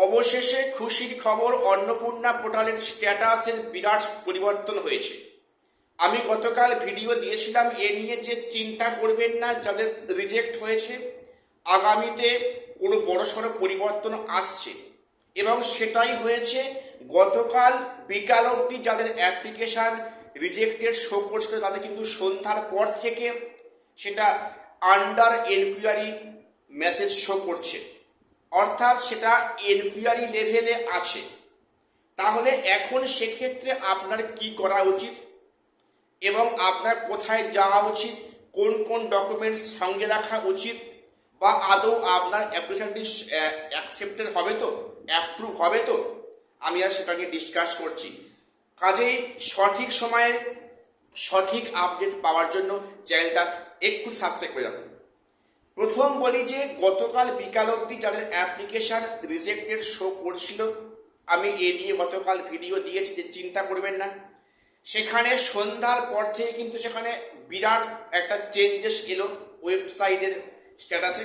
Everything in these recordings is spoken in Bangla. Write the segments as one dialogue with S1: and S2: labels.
S1: অবশেষে খুশির খবর, অন্নপূর্ণা পোর্টালের স্ট্যাটাসের বিরাট পরিবর্তন হয়েছে। আমি গতকাল ভিডিও দিয়েছিলাম এ নিয়ে যে চিন্তা করবেন না যাদের রিজেক্ট হয়েছে, আগামীতে কোনো বড়সড় পরিবর্তন আসছে এবং সেটাই হয়েছে। গতকাল বিকাল অবধি যাদের অ্যাপ্লিকেশান রিজেক্টেড শো করছিল তাদের কিন্তু সন্ধ্যার পর থেকে সেটা আন্ডার এনকোয়ারি মেসেজ শো করছে, অর্থাৎ সেটা এনকোয়ারি লেভেলে আছে। তাহলে এখন সেক্ষেত্রে আপনার কি করা উচিত এবং আপনার কোথায় যাওয়া উচিত, কোন কোন ডকুমেন্টস সঙ্গে রাখা উচিত, বা আদৌ আপনার অ্যাপ্লিকেশনটি অ্যাকসেপ্টেড হবে তো, অ্যাপ্রুভ হবে তো, আমি আর সেটা নিয়ে ডিসকাস করছি। কাজেই সঠিক সময়ে সঠিক আপডেট পাওয়ার জন্য চ্যানেলটা একটু সাবস্ক্রাইব করে রাখুন। প্রথম বলি যে গতকাল বিকাল অবধি যাদের অ্যাপ্লিকেশান রিজেক্টেড শো করছিল, আমি এ নিয়ে গতকাল ভিডিও দিয়েছি যে চিন্তা করবেন না। সেখানে সন্ধ্যার পর থেকে কিন্তু সেখানে বিরাট একটা চেঞ্জেস এলো ওয়েবসাইটের স্ট্যাটাসে।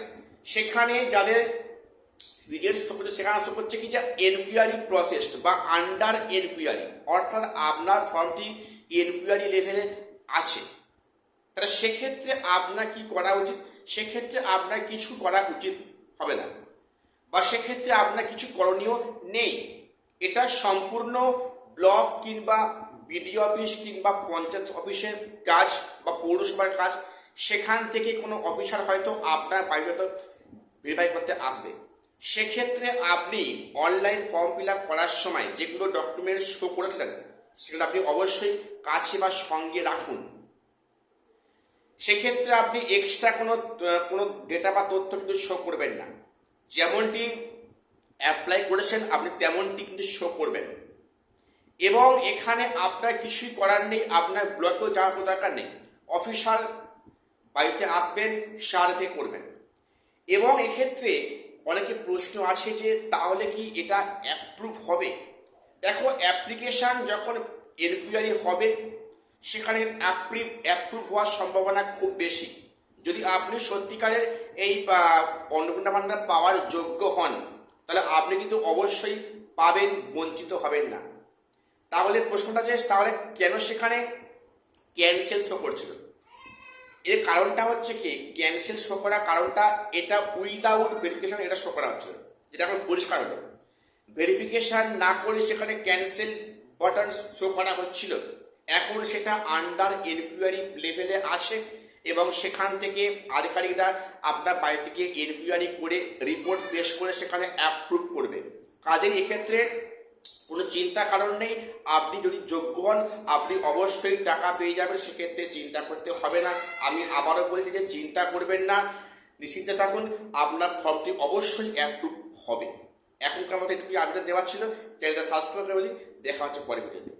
S1: সেখানে যাদের রিজেক্ট শো করছে সেখানে শো করছে কি যে এনকোয়ারি প্রসেসড বা আন্ডার এনকোয়ারি, অর্থাৎ আপনার ফর্মটি এনকোয়ারি লেভেলে আছে। তাহলে সেক্ষেত্রে আপনার কি করা উচিত? সেক্ষেত্রে আপনার কিছু করা উচিত হবে না, বা সেক্ষেত্রে আপনার কিছু করণীয় নেই। এটা সম্পূর্ণ ব্লক কিংবা বিডিও অফিস কিংবা পঞ্চায়েত অফিসের কাজ বা পৌরসভার কাজ। সেখান থেকে কোনো অফিসার হয়তো আপনার বাড়িতে ভেরিফাই করতে আসবে। সেক্ষেত্রে আপনি অনলাইন ফর্ম ফিল আপ করার সময় যেগুলো ডকুমেন্ট শো করেছিলেন সেগুলো আপনি অবশ্যই কাছে বা সঙ্গে রাখুন। সেক্ষেত্রে আপনি এক্সট্রা কোনো ডেটা বা তথ্য কিন্তু শো করবেন না। যেমনটি অ্যাপ্লাই করেছেন আপনি তেমনটি কিন্তু শো করবেন। এবং এখানে আপনার কিছুই করার নেই, আপনার ব্লকেও যাওয়ার দরকার নেই। অফিসার বাড়িতে আসবেন, সার্ভে করবেন। এবং এক্ষেত্রে অনেকে প্রশ্ন আছে যে তাহলে কি এটা অ্যাপ্রুভ হবে? দেখো, অ্যাপ্লিকেশান যখন এনকোয়ারি হবে সেখানে অ্যাপ্রুভ হওয়ার সম্ভাবনা খুব বেশি। যদি আপনি সত্যিকারের এই অন্নপূর্ণা ভাণ্ডার পাওয়ার যোগ্য হন তাহলে আপনি কিন্তু অবশ্যই পাবেন, বঞ্চিত হবেন না। তাহলে প্রশ্নটা যে তাহলে কেন সেখানে ক্যান্সেল শো করছিল? এর কারণটা হচ্ছে কি, ক্যান্সেল শো করার কারণটা এটা উইদাউট ভেরিফিকেশন এটা শো করা হচ্ছিল, যেটা এখন পরিষ্কার হলো। ভেরিফিকেশান না করে সেখানে ক্যান্সেল বাটন শো করা হচ্ছিল, এখন সেটা আন্ডার এনকোয়ারি লেভেলে আছে এবং সেখান থেকে আধিকারিকরা আপনার বাড়ি থেকে এনকোয়ারি করে রিপোর্ট পেশ করে সেখানে অ্যাপ্রুভ করবে। কাজেই এক্ষেত্রে কোনো চিন্তার কারণ নেই। আপনি যদি যোগ্য হন আপনি অবশ্যই টাকা পেয়ে যাবেন, সেক্ষেত্রে চিন্তা করতে হবে না। আমি আবারও বলছি যে চিন্তা করবেন না, নিশ্চিন্তে থাকুন, আপনার ফর্মটি অবশ্যই অ্যাপ্রুভ হবে। এখনকার মতো এটুকুই আপডেট দেওয়া ছিল। চ্যানেলটা সাবস্ক্রাইব করে বলি, দেখা হচ্ছে পরে ভিডিওতে।